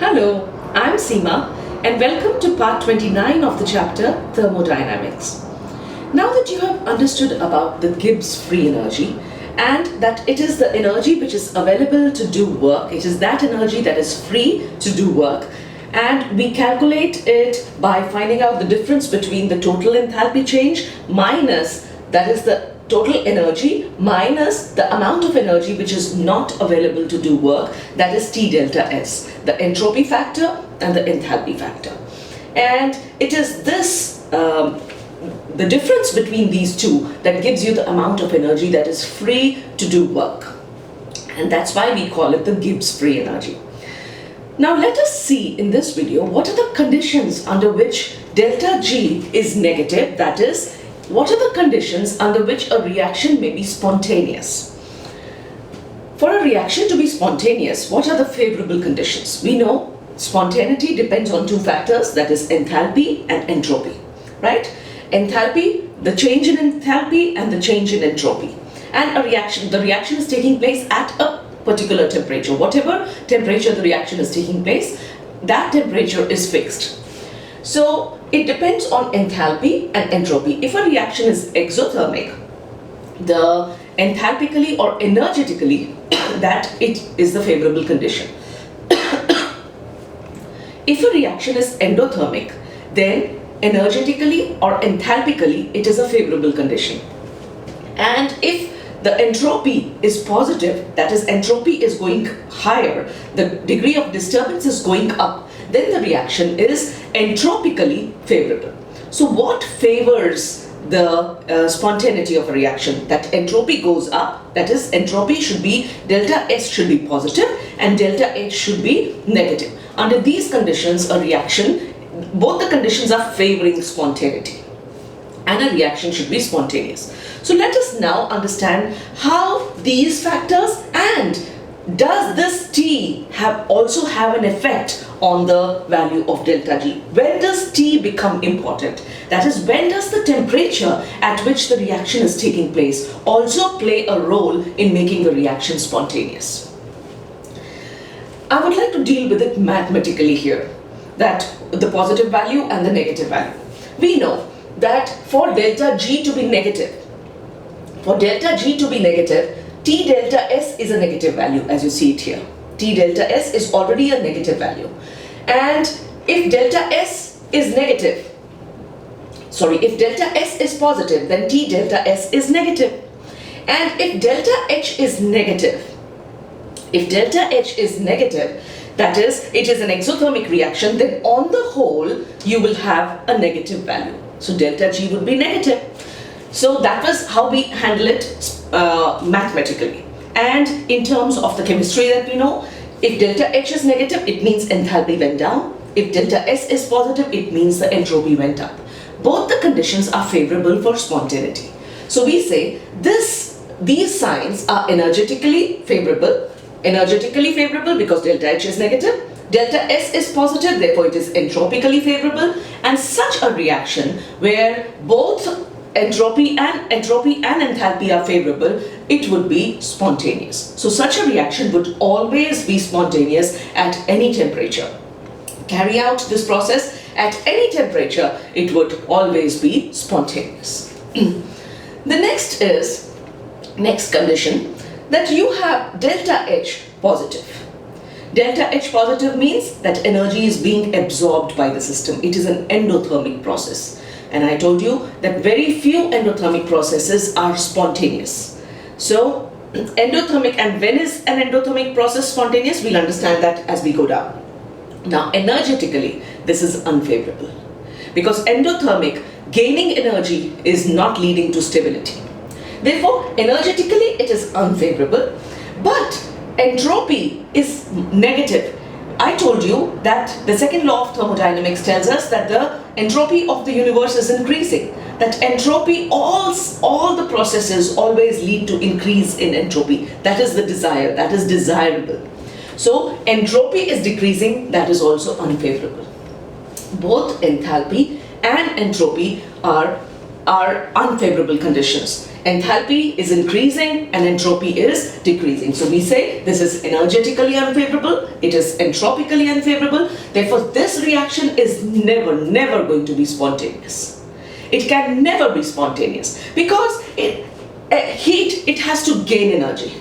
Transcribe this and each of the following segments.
Hello, I'm Seema and welcome to part 29 of the chapter Thermodynamics. Now that you have understood about the Gibbs free energy and that it is the energy which is available to do work, it is that energy that is free to do work, and we calculate it by finding out the difference between the total enthalpy change minus, that is the total energy minus the amount of energy which is not available to do work, that is T delta S, the entropy factor and the enthalpy factor. And it is this, the difference between these two that gives you the amount of energy that is free to do work. And that's why we call it the Gibbs free energy. Now let us see in this video what are the conditions under which delta G is negative, that is, what are the conditions under which a reaction may be spontaneous? For a reaction to be spontaneous, what are the favorable conditions? We know spontaneity depends on two factors, that is enthalpy and entropy, right? Enthalpy, the change in enthalpy and the change in entropy. And a reaction, the reaction is taking place at a particular temperature. Whatever temperature the reaction is taking place, that temperature is fixed. So it depends on enthalpy and entropy. If a reaction is exothermic, the enthalpically or energetically, that it is the favorable condition. If a reaction is endothermic, then energetically or enthalpically, it is a favorable condition. And if the entropy is positive, that is entropy is going higher, the degree of disturbance is going up, then the reaction is entropically favorable. So what favors the spontaneity of a reaction? That entropy goes up, that is entropy should be, delta S should be positive and delta H should be negative. Under these conditions, a reaction, both the conditions are favoring spontaneity and a reaction should be spontaneous. So let us now understand how these factors and does this T also have an effect on the value of delta G? When does T become important? That is, when does the temperature at which the reaction is taking place also play a role in making the reaction spontaneous? I would like to deal with it mathematically here, that the positive value and the negative value. We know that for delta G to be negative, T delta S is a negative value, as you see it here. T delta S is already a negative value. And if delta S is negative, if delta S is positive, then T delta S is negative. And if delta H is negative, that is, it is an exothermic reaction, then on the whole, you will have a negative value. So delta G would be negative. So that was how we handle it mathematically. And in terms of the chemistry that we know, if delta H is negative, it means enthalpy went down. If delta S is positive, it means the entropy went up. Both the conditions are favorable for spontaneity. So we say these signs are energetically favorable because delta H is negative. Delta S is positive, therefore it is entropically favorable, and such a reaction where both entropy and enthalpy are favorable, it would be spontaneous. So such a reaction would always be spontaneous at any temperature. Carry out this process at any temperature, it would always be spontaneous. The next condition, that you have delta H positive. Delta H positive means that energy is being absorbed by the system. It is an endothermic process. And I told you that very few endothermic processes are spontaneous. So endothermic, and when is an endothermic process spontaneous? We'll understand that as we go down. Now energetically, this is unfavorable because endothermic gaining energy is not leading to stability. Therefore, energetically it is unfavorable, but entropy is negative. I told you that the second law of thermodynamics tells us that the entropy of the universe is increasing. That entropy, all the processes always lead to increase in entropy. That is the desire, that is desirable. So entropy is decreasing, that is also unfavorable. Both enthalpy and entropy are are unfavorable conditions. Enthalpy is increasing and entropy is decreasing. So we say this is energetically unfavorable, it is entropically unfavorable. Therefore, this reaction is never going to be spontaneous. It can never be spontaneous because heat, it has to gain energy.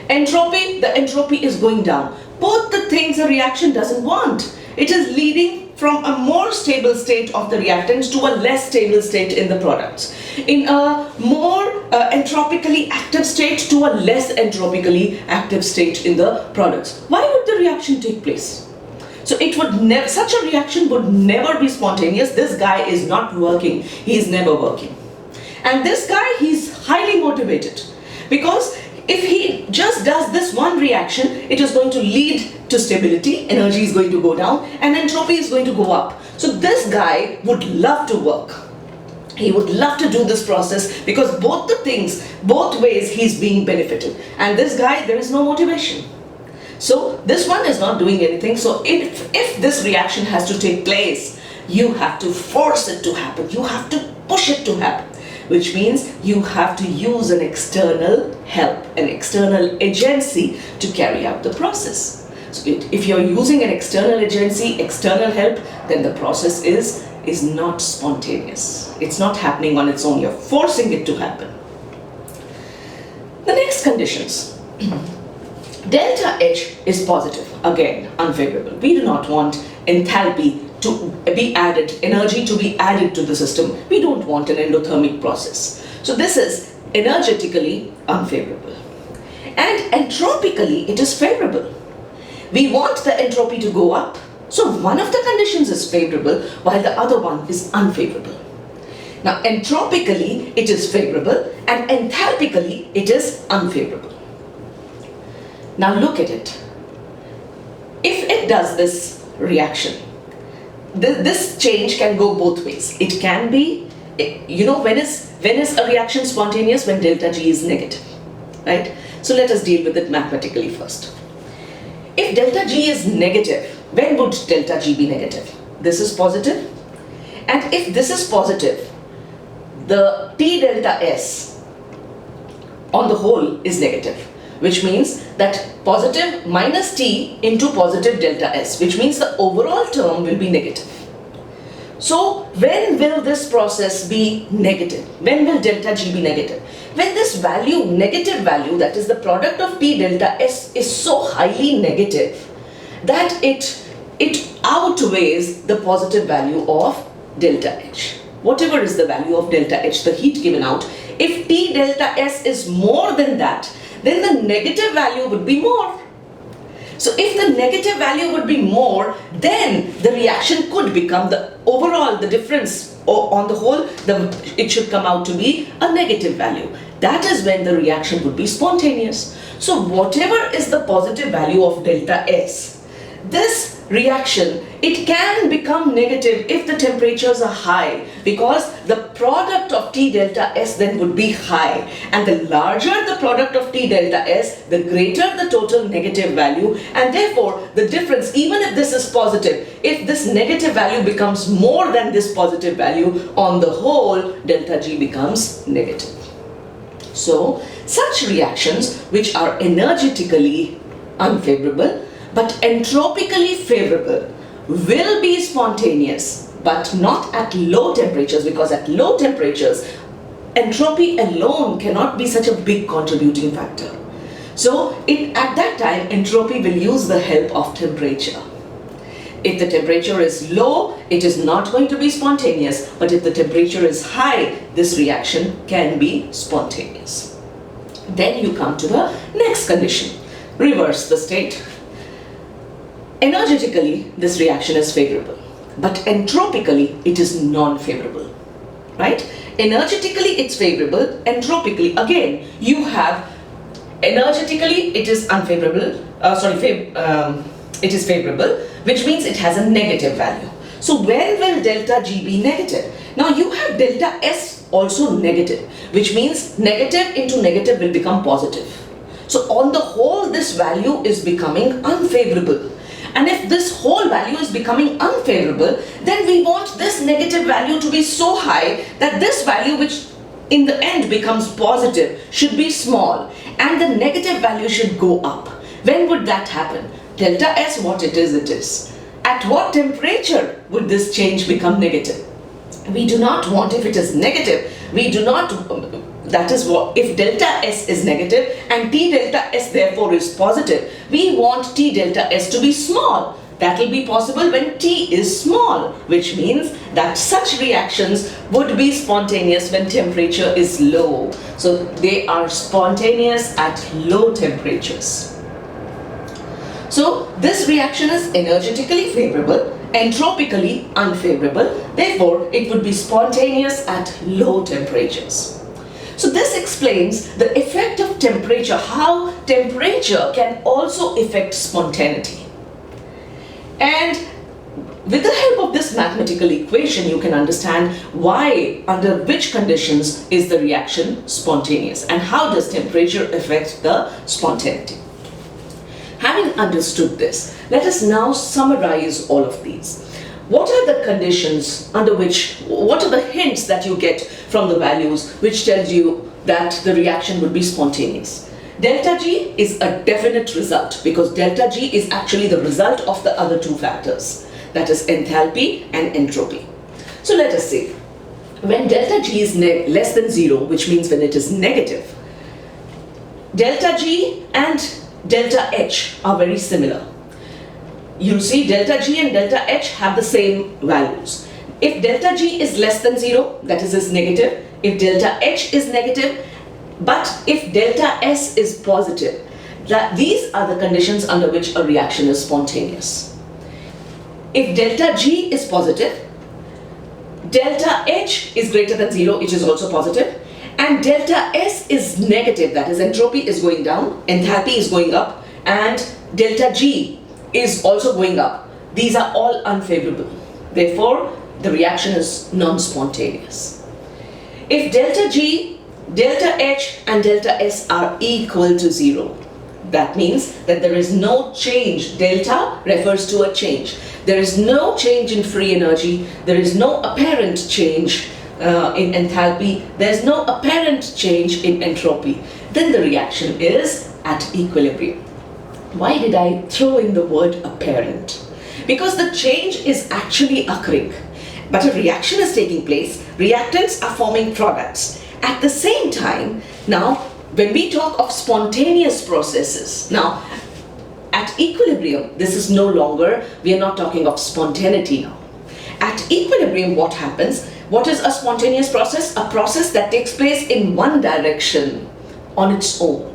Entropy, the entropy is going down. Both the things a reaction doesn't want. It is leading from a more stable state of the reactants to a less stable state in the products. In a more entropically active state to a less entropically active state in the products. Why would the reaction take place? So it would never, such a reaction would never be spontaneous. This guy is not working. He is never working. And this guy, he's highly motivated because if he just does this one reaction, it is going to lead to stability, energy is going to go down, and entropy is going to go up. So this guy would love to work. He would love to do this process because both the things, both ways he's being benefited. And this guy, there is no motivation. So this one is not doing anything. So if this reaction has to take place, you have to force it to happen. You have to push it to happen. Which means you have to use an external help, an external agency to carry out the process. So if you're using an external agency, external help, then the process is not spontaneous. It's not happening on its own. You're forcing it to happen. The next conditions. Delta H is positive, again unfavorable. We do not want enthalpy to be added, energy to be added to the system. We don't want an endothermic process. So this is energetically unfavorable. And entropically, it is favorable. We want the entropy to go up. So one of the conditions is favorable while the other one is unfavorable. Now entropically, it is favorable and enthalpically, it is unfavorable. Now look at it. If it does this reaction, this change can go both ways. It can be, when is a reaction spontaneous? When delta G is negative, right? So let us deal with it mathematically first. If delta G is negative, when would delta G be negative? This is positive. And if this is positive, the T delta S on the whole is negative, which means that positive minus T into positive delta S, which means the overall term will be negative. So when will this process be negative? When will delta G be negative? When this value, negative value, that is the product of T delta S, is so highly negative that it outweighs the positive value of delta H. Whatever is the value of delta H, the heat given out, if T delta S is more than that, then the negative value would be more. So if the negative value would be more, then the reaction could become the difference on the whole, it should come out to be a negative value. That is when the reaction would be spontaneous. So whatever is the positive value of delta S, this reaction, it can become negative if the temperatures are high because the product of T delta S then would be high, and the larger the product of T delta S, the greater the total negative value, and therefore the difference, even if this is positive, if this negative value becomes more than this positive value, on the whole delta G becomes negative. So such reactions which are energetically unfavorable but entropically favorable will be spontaneous, but not at low temperatures, because at low temperatures entropy alone cannot be such a big contributing factor. So at that time entropy will use the help of temperature. If the temperature is low, it is not going to be spontaneous, but if the temperature is high, this reaction can be spontaneous. Then you come to the next condition. Reverse the state. Energetically, this reaction is favorable, but entropically, it is non-favorable, right? Energetically, it's favorable. Entropically, again, you have energetically, it is unfavorable. It is favorable, which means it has a negative value. So when will delta G be negative? Now you have delta S also negative, which means negative into negative will become positive. So on the whole, this value is becoming unfavorable. And if this whole value is becoming unfavorable, then we want this negative value to be so high that this value, which in the end becomes positive, should be small, and the negative value should go up. When would that happen? Delta S, what it is. At what temperature would this change become negative? We do not want, if it is negative, we do not, that is what, if delta S is negative and T delta S therefore is positive, we want T delta S to be small. That will be possible when T is small, which means that such reactions would be spontaneous when temperature is low. So they are spontaneous at low temperatures. So this reaction is energetically favorable, entropically unfavorable, therefore it would be spontaneous at low temperatures. So this explains the effect of temperature, how temperature can also affect spontaneity. And with the help of this mathematical equation, you can understand why, under which conditions is the reaction spontaneous and how does temperature affect the spontaneity. Having understood this, let us now summarize all of these. What are the conditions under which, what are the hints that you get from the values which tells you that the reaction would be spontaneous? Delta G is a definite result because delta G is actually the result of the other two factors, that is enthalpy and entropy. So let us say, when delta G is less than 0, which means when it is negative, delta G and delta H are very similar. You see, delta G and delta H have the same values. If delta G is less than 0, that is negative. If delta H is negative, but if delta S is positive, these are the conditions under which a reaction is spontaneous. If delta G is positive, delta H is greater than 0, which is also positive, and delta S is negative, that is entropy is going down, enthalpy is going up, and delta G is also going up. These are all unfavorable. Therefore, the reaction is non-spontaneous. If delta G, delta H and delta S are equal to 0, that means that there is no change. Delta refers to a change. There is no change in free energy. There is no apparent change in enthalpy. There is no apparent change in entropy. Then the reaction is at equilibrium. Why did I throw in the word apparent? Because the change is actually occurring, but a reaction is taking place. Reactants are forming products. At the same time, now when we talk of spontaneous processes, now at equilibrium, this is no longer, we are not talking of spontaneity now. At equilibrium, what happens? What is a spontaneous process? A process that takes place in one direction on its own.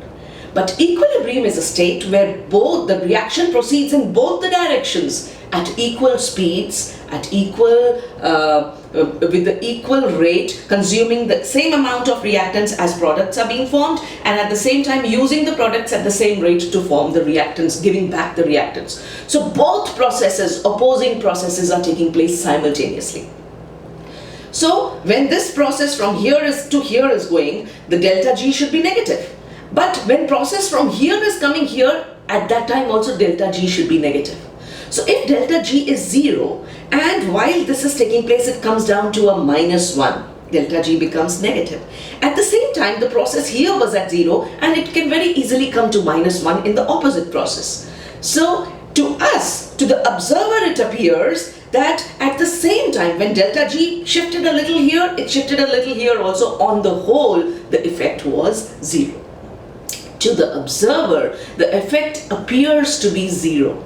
But equilibrium is a state where both the reaction proceeds in both the directions at equal speeds, at equal with the equal rate, consuming the same amount of reactants as products are being formed, and at the same time using the products at the same rate to form the reactants, giving back the reactants. So both processes, opposing processes, are taking place simultaneously. So when this process from here to here is going, the delta G should be negative. But when process from here is coming here, at that time also delta G should be negative. So if delta G is 0, and while this is taking place, it comes down to a -1, delta G becomes negative. At the same time, the process here was at 0, and it can very easily come to -1 in the opposite process. So to us, to the observer, it appears that at the same time, when delta G shifted a little here, it shifted a little here also. On the whole, the effect was 0. To the observer, the effect appears to be 0.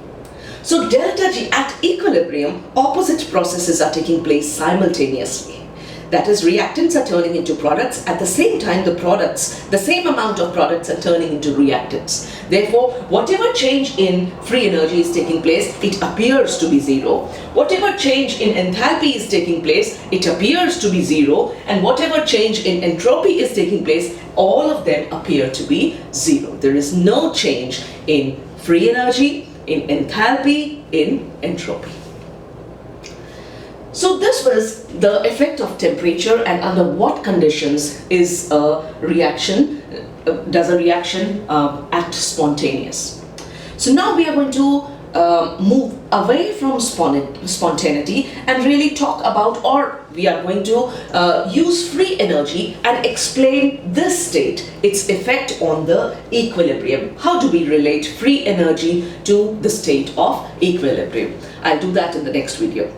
So delta G at equilibrium, opposite processes are taking place simultaneously. That is, reactants are turning into products. At the same time, the products, the same amount of products are turning into reactants. Therefore, whatever change in free energy is taking place, it appears to be 0. Whatever change in enthalpy is taking place, it appears to be 0. And whatever change in entropy is taking place, all of them appear to be 0. There is no change in free energy, in enthalpy, in entropy. So this was the effect of temperature, and under what conditions is a reaction, does a reaction act spontaneous. So now we are going to move away from spontaneity and really talk about, or we are going to use free energy and explain this state, its effect on the equilibrium. How do we relate free energy to the state of equilibrium? I'll do that in the next video.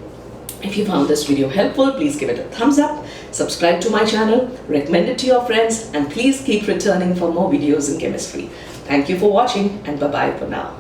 If you found this video helpful, please give it a thumbs up, subscribe to my channel, recommend it to your friends, and please keep returning for more videos in chemistry. Thank you for watching, and bye-bye for now.